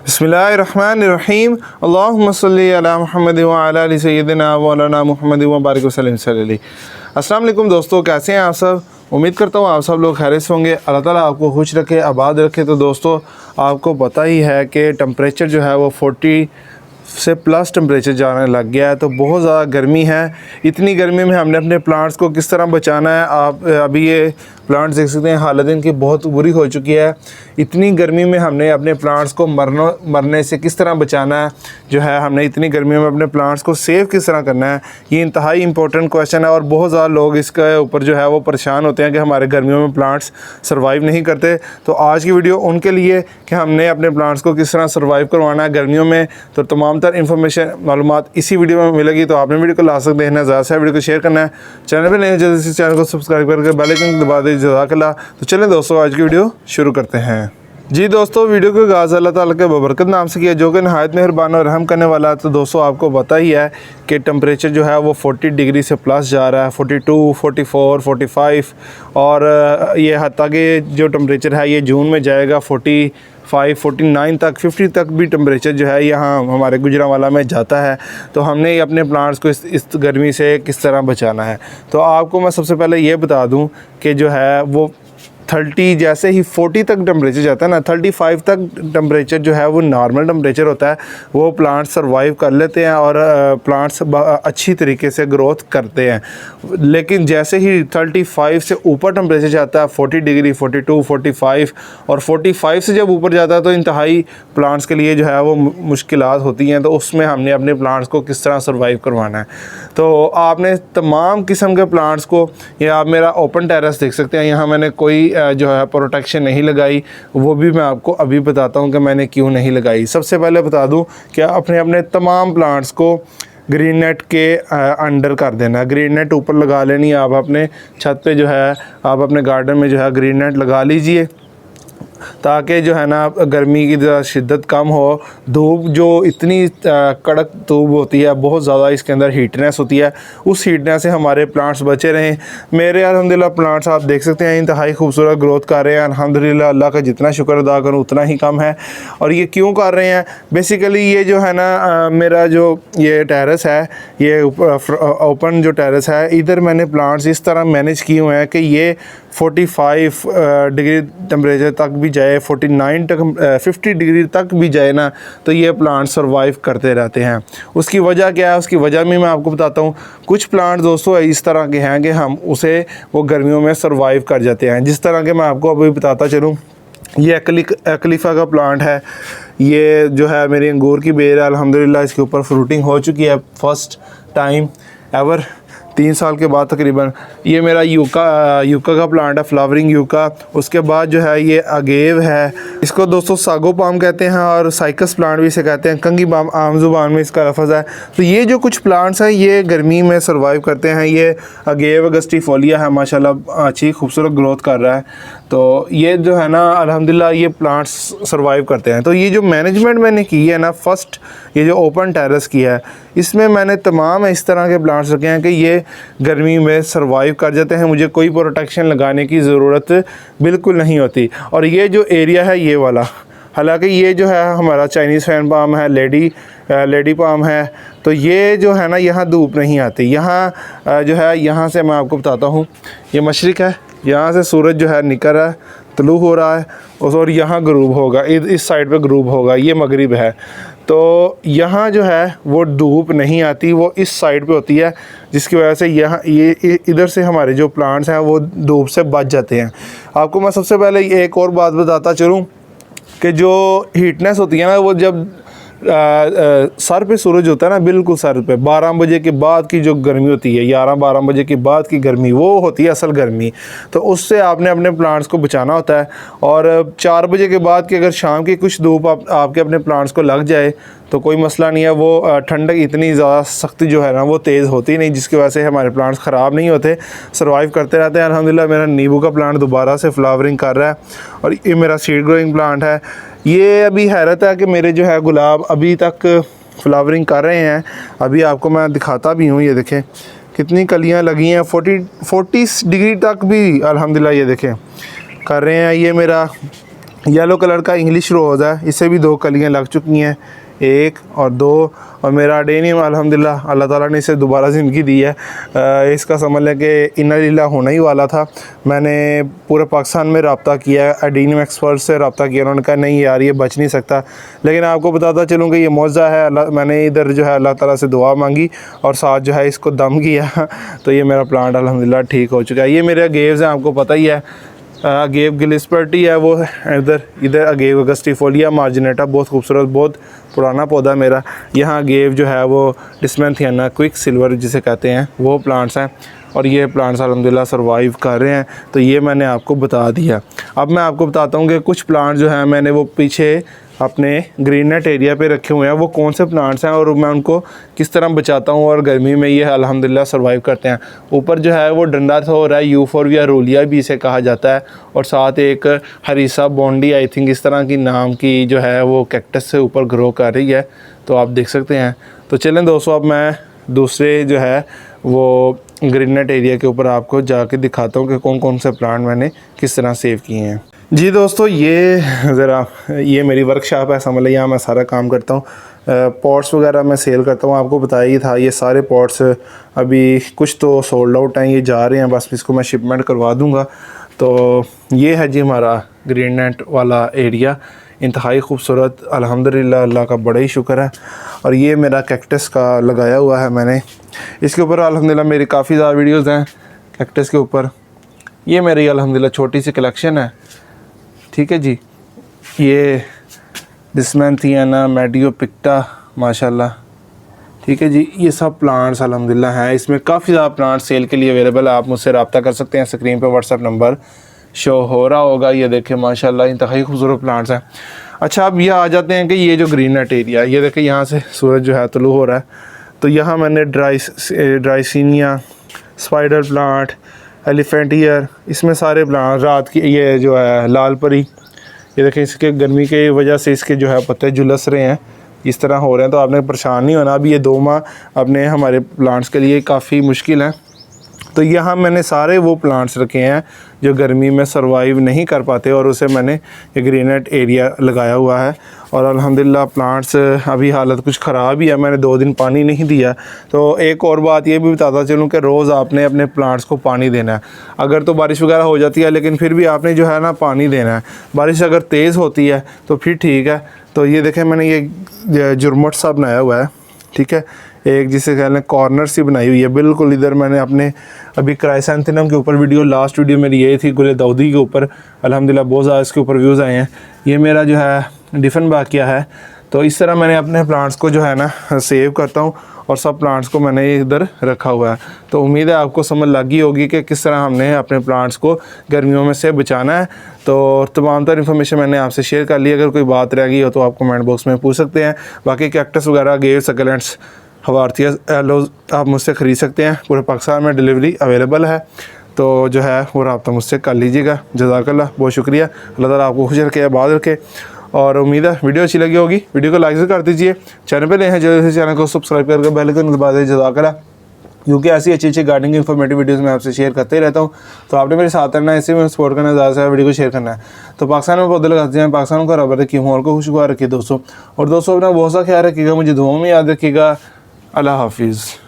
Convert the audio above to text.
बिस्मिल्लाहिर्रहमानिर्रहीम अल्लाहुम्मा सल्ली अला मुहम्मद व अला आलि सय्यिदिना व मौलाना मुहम्मद व बारिक वसल्लम सल्लल्लाहु। अस्सलाम वालेकुम दोस्तों, कैसे हैं आप सब। उम्मीद करता हूँ आप सब लोग खैरियत से होंगे। अल्लाह ताला आपको खुश रखे, आबाद रखे। तो दोस्तों, आपको पता ही है कि टेम्परेचर जो है वो 40 से प्लस टेम्परेचर जाने लग गया है। तो बहुत ज़्यादा गर्मी है। इतनी गर्मी में हमने अपने प्लांट्स को किस तरह बचाना है। आप अभी ये प्लांट्स देख सकते हैं, हालत इनकी बहुत बुरी हो चुकी है। इतनी गर्मी में हमने अपने प्लांट्स को मरने से किस तरह बचाना है, जो है हमने इतनी गर्मी में अपने प्लांट्स को सेव किस तरह करना है, ये इंतहाई इंपॉर्टेंट क्वेश्चन है। और बहुत ज़्यादा लोग इसके ऊपर जो है वो परेशान होते हैं कि हमारे गर्मियों में प्लांट्स सर्वाइव नहीं करते। तो आज की वीडियो उनके लिए कि हमने अपने प्लांट्स को किस तरह सर्वाइव करवाना है गर्मियों में। तो तमाम तर इन्फॉर्मेशन मालूमात इसी वीडियो में मिलेगी। तो आपने वीडियो को लास्ट तक देखना है, ज़्यादा से वीडियो को शेयर करना है। चैनल पर नए जल्दी से चैनल को सब्सक्राइब करके बेल आइकन दबा दीजिए। जज़ाकल्लाह। तो चलें दोस्तों, आज की वीडियो शुरू करते हैं। जी दोस्तों, वीडियो को आगाज़ अल्लाह ताला के बबरकत नाम से किया, जो कि नहायत मेहरबान और रहम करने वाला है। तो दोस्तों, आपको पता ही है कि टेम्परेचर जो है वो 40 डिग्री से प्लस जा रहा है, 42, 44, 45 और ये हत्ता कि जो टेम्परेचर है ये जून में जाएगा 45, 49 तक, 50 तक भी टेम्परेचर जो है यहाँ हमारे गुजरांवाला में जाता है। तो हमने अपने प्लांट्स को इस गर्मी से किस तरह बचाना है। तो आपको मैं सबसे पहले ये बता दूँ कि जो है वो 30 जैसे ही 40 तक टेम्परेचर जाता है ना, 35 तक टेम्परेचर जो है वो नॉर्मल टेम्परेचर होता है। वो प्लांट्स सर्वाइव कर लेते हैं और प्लांट्स अच्छी तरीके से ग्रोथ करते हैं। लेकिन जैसे ही 35 से ऊपर टेम्परेचर जाता है, 40 डिग्री, 42, 45 और 45 से जब ऊपर जाता है तो इंतहाई प्लांट्स के लिए जो है वो मुश्किलात होती हैं। तो उसमें हमने अपने प्लांट्स को किस तरह सर्वाइव करवाना है। तो आपने तमाम किस्म के प्लांट्स को, या आप मेरा ओपन टेरेस देख सकते हैं, यहाँ मैंने कोई जो है प्रोटेक्शन नहीं लगाई। वो भी मैं आपको अभी बताता हूँ कि मैंने क्यों नहीं लगाई। सबसे पहले बता दूँ कि अपने तमाम प्लांट्स को ग्रीन नेट के अंडर कर देना है। ग्रीन नेट ऊपर लगा लेनी है। आप अपने छत पे जो है, आप अपने गार्डन में जो है ग्रीन नेट लगा लीजिए, ताकि जो है ना गर्मी की शिद्दत कम हो। धूप जो इतनी कड़क धूप होती है, बहुत ज़्यादा इसके अंदर हीटनेस होती है, उस हीटनेस से हमारे प्लांट्स बचे रहें। मेरे अल्हम्दुलिल्लाह प्लांट्स आप देख सकते हैं इंतहाई खूबसूरत ग्रोथ कर रहे हैं। अल्हम्दुलिल्लाह, अल्लाह का जितना शुक्र अदा करूँ उतना ही कम है। और ये क्यों कर रहे हैं, बेसिकली ये जो है ना मेरा जो ये टेरेस है, ये ओपन जो टेरेस है, इधर मैंने प्लांट्स इस तरह मैनेज किए हुए हैं कि ये 45 डिग्री टेम्परेचर तक भी जाए, 49 तक, 50 डिग्री तक भी जाए ना, तो ये प्लांट सर्वाइव करते रहते हैं। उसकी वजह क्या है, उसकी वजह भी मैं आपको बताता हूँ। कुछ प्लांट दोस्तों इस तरह के हैं कि हम उसे वो गर्मियों में सर्वाइव कर जाते हैं। जिस तरह के मैं आपको अभी बताता चलूँ, ये एक्लिफा का प्लांट है। ये जो है मेरी अंगूर की बेर है, अल्हम्दुलिल्लाह इसके ऊपर फ्रूटिंग हो चुकी है फर्स्ट टाइम एवर, 3 साल के बाद तकरीबन। ये मेरा यूका का प्लांट है, फ्लावरिंग यूका। उसके बाद जो है ये अगेव है, इसको दोस्तों सागो पाम कहते हैं और साइकस प्लांट भी इसे कहते हैं, कंगी पाम आम जुबान में इसका लफ्ज़ है। तो ये जो कुछ प्लांट्स हैं ये गर्मी में सर्वाइव करते हैं। ये अगेव अगस्टिफोलिया है, माशाल्लाह अच्छी खूबसूरत ग्रोथ कर रहा है। तो ये जो है ना अल्हम्दुलिल्लाह ये प्लांट्स सर्वाइव करते हैं। तो ये जो मैनेजमेंट मैंने की है ना, फर्स्ट ये जो ओपन टेरेस की है, इसमें मैंने तमाम इस तरह के प्लांट्स रखे हैं कि ये गर्मी में सर्वाइव कर जाते हैं। मुझे कोई प्रोटेक्शन लगाने की ज़रूरत बिल्कुल नहीं होती। और ये जो एरिया है ये वाला, हालांकि ये जो है हमारा चाइनीज़ फैन पाम है, लेडी पाम है। तो ये जो है ना यहाँ धूप नहीं आती। यहाँ जो है, यहाँ से मैं आपको बताता हूँ, ये मशरिक़ है, यहाँ से सूरज जो है निकल रहा है, तुलू हो रहा है, और यहाँ गरूब होगा, इस साइड पे गरूब होगा, ये मगरिब है। तो यहाँ जो है वो धूप नहीं आती, वो इस साइड पे होती है, जिसकी वजह से यहाँ ये इधर से हमारे जो प्लांट्स हैं वो धूप से बच जाते हैं। आपको मैं सबसे पहले एक और बात बताता चलूँ कि जो हीटनेस होती है ना, वो जब सर पे सूरज होता है ना, बिल्कुल सर पे 12 बजे के बाद की जो गर्मी होती है, 11-12 बजे के बाद की गर्मी, वो होती है असल गर्मी। तो उससे आपने अपने प्लांट्स को बचाना होता है। और 4 बजे के बाद की अगर शाम की कुछ धूप आपके अपने प्लांट्स को लग जाए तो कोई मसला नहीं है। वो ठंडक इतनी ज़्यादा सख्ती जो है ना वो तेज़ होती नहीं, जिसकी वजह से हमारे प्लांट्स ख़राब नहीं होते, सर्वाइव करते रहते हैं। अल्हम्दुलिल्लाह मेरा नींबू का प्लांट दोबारा से फ्लावरिंग कर रहा है। और ये मेरा सीड ग्रोइंग प्लांट है। ये अभी हैरत है कि मेरे जो है गुलाब अभी तक फ्लावरिंग कर रहे हैं। अभी आपको मैं दिखाता भी हूँ, ये देखें कितनी कलियाँ लगी हैं, 40 डिग्री तक भी अल्हम्दुलिल्लाह ये देखें कर रहे हैं। ये मेरा येलो कलर का इंग्लिश रोज़ है, इससे भी 2 कलियाँ लग चुकी हैं, 1 और 2। और मेरा अडेनियम अल्हम्दुलिल्लाह अल्लाह ताला ने इसे दोबारा ज़िंदगी दी है। इसका समझ लें कि इन्ना लिल्लाह होना ही वाला था। मैंने पूरे पाकिस्तान में रब्ता किया, अडेनियम एक्सपर्ट से रब्ता किया, उन्होंने कहा नहीं यार ये बच नहीं सकता। लेकिन आपको बताता चलूँ कि ये मौज़ा है, अल्लाह मैंने इधर जो है अल्लाह ताला से दुआ मांगी और साथ जो है इसको दम किया तो ये मेरा प्लांट अल्हम्दुलिल्लाह ठीक हो चुका है। ये मेरे अगेव्स हैं, आपको पता ही है, अगेव गिलिस्पर्टी है वो इधर अगेव अगस्टिफोलिया मार्जिनेटा, बहुत खूबसूरत बहुत पुराना पौधा मेरा। यहाँ अगेव जो है वो डिस्मेंथियाना क्विक सिल्वर जिसे कहते हैं वो प्लांट्स हैं, और ये प्लांट्स अल्हम्दुलिल्लाह सर्वाइव कर रहे हैं। तो ये मैंने आपको बता दिया। अब मैं आपको बताता हूँ कि कुछ प्लांट जो हैं मैंने वो पीछे अपने ग्रीन नेट एरिया पे रखे हुए हैं, वो कौन से प्लांट्स हैं और मैं उनको किस तरह बचाता हूँ, और गर्मी में ये अल्हम्दुलिल्लाह सर्वाइव करते हैं। ऊपर जो है वो डंडा हो रहा है, यूफोरबिया रूलिया भी इसे कहा जाता है, और साथ एक हरीसा बॉन्डी आई थिंक इस तरह की नाम की जो है वो कैक्टस से ऊपर ग्रो कर रही है, तो आप देख सकते हैं। तो चलें दोस्तों, अब मैं दूसरे जो है वो ग्रीन नेट एरिया के ऊपर आपको जाके दिखाता हूँ कि कौन कौन से प्लांट मैंने किस तरह सेव किए हैं। जी दोस्तों, ये मेरी वर्कशॉप है, समझ लीजिए यहाँ मैं सारा काम करता हूँ। पॉट्स वगैरह मैं सेल करता हूँ, आपको बताया ही था। ये सारे पॉट्स अभी कुछ तो सोल्ड आउट हैं, ये जा रहे हैं, बस इसको मैं शिपमेंट करवा दूँगा। तो ये है जी हमारा ग्रीन नेट वाला एरिया, इंतहाई खूबसूरत, अल्हम्दुलिल्लाह अल्लाह का बड़ा ही शुक्र है। और ये मेरा कैक्टस का लगाया हुआ है मैंने, इसके ऊपर अल्हम्दुलिल्लाह मेरी काफ़ी ज़्यादा वीडियोज़ हैं कैक्टस के ऊपर। ये मेरी अल्हम्दुलिल्लाह छोटी सी कलेक्शन है, ठीक है जी। ये डिस्मेंथियाना मेडियोपिक्टा माशाल्लाह, ठीक है जी। ये सब प्लांट्स अल्हम्दुलिल्लाह हैं, इसमें काफ़ी ज़्यादा प्लांट्स सेल के लिए अवेलेबल है, आप मुझसे रब्ता कर सकते हैं। स्क्रीन पे व्हाट्सअप नंबर शो हो रहा होगा, ये देखें माशाल्लाह इंतहाई खूबसूरत प्लांट्स हैं। अच्छा, अब ये आ जाते हैं कि ये जो ग्रीन नेट एरिया, ये देखें यहाँ से सूरज जो है तुलू हो रहा है, तो यहाँ मैंने ड्राइसिनिया, स्पाइडर प्लांट, एलिफेंट ईयर, इसमें सारे प्लांट, रात की ये जो है लाल परी, ये देखें इसके गर्मी की वजह से इसके जो है पत्ते झुलस रहे हैं, इस तरह हो रहे हैं, तो आपने परेशान नहीं होना। अभी ये 2 माह अपने हमारे प्लांट्स के लिए काफ़ी मुश्किल है। तो यहाँ मैंने सारे वो प्लांट्स रखे हैं जो गर्मी में सर्वाइव नहीं कर पाते, और उसे मैंने ये ग्रीन नेट एरिया लगाया हुआ है। और अल्हम्दुलिल्लाह प्लांट्स अभी हालत कुछ ख़राब ही है, मैंने 2 दिन पानी नहीं दिया। तो एक और बात ये भी बताता चलूँ कि रोज़ आपने अपने प्लांट्स को पानी देना है। अगर तो बारिश वगैरह हो जाती है, लेकिन फिर भी आपने जो है ना पानी देना है। बारिश अगर तेज़ होती है तो फिर ठीक है। तो ये देखें मैंने ये जुर्मट सा बनाया हुआ है, ठीक है, एक जिसे कह लें कॉर्नर सी बनाई हुई है बिल्कुल। इधर मैंने अपने अभी क्राइसैंथेमम के ऊपर वीडियो, लास्ट वीडियो मेरी ये थी गुल दाऊदी के ऊपर, अल्हम्दुलिल्लाह बहुत ज़्यादा इसके ऊपर व्यूज़ आए हैं। ये मेरा जो है डिफन बाकिया है। तो इस तरह मैंने अपने प्लांट्स को जो है ना सेव करता हूँ, और सब प्लांट्स को मैंने इधर रखा हुआ है। तो उम्मीद है आपको समझ लगी होगी कि किस तरह हमने अपने प्लांट्स को गर्मियों में से बचाना है। तो तमाम तर इन्फॉर्मेशन मैंने आपसे शेयर कर ली। अगर कोई बात रह गई हो तो आप कमेंट बॉक्स में पूछ सकते हैं। बाकी कैक्टस वगैरह, गेव, सकलेंट्स, हवारतिया, एलोज आप मुझसे ख़रीद सकते हैं, पूरे पाकिस्तान में डिलीवरी अवेलेबल है। तो जो है वो रब्ता मुझसे कर लीजिएगा। जज़ाकल्लाह, बहुत शुक्रिया। अल्लाह ताला आपको खुश रखे, आबाद रखे। और उम्मीद है वीडियो अच्छी लगी होगी, वीडियो को लाइक कर दीजिए। चैनल पे नए हैं जल्दी से चैनल को सब्सक्राइब करके बेल आइकन दबा दीजिए। जज़ाकल्लाह, क्योंकि ऐसी अच्छी गार्डनिंग इन्फॉर्मेटिव वीडियोस मैं आपसे शेयर करते ही रहता हूँ। तो आपने मेरे साथ रहना है, इसी में सपोर्ट करना है, ज़्यादा से ज़्यादा वीडियो को शेयर करना है। तो पाकिस्तान में पौधे लगाते हैं, पाकिस्तान को रबर रखिए, माहौल को खुशगवार रखिए दोस्तों। और दोस्तों अपना बहुत सा ख्याल रखिएगा, मुझे दुआओं में याद रखिएगा। अल्लाह हाफिज़।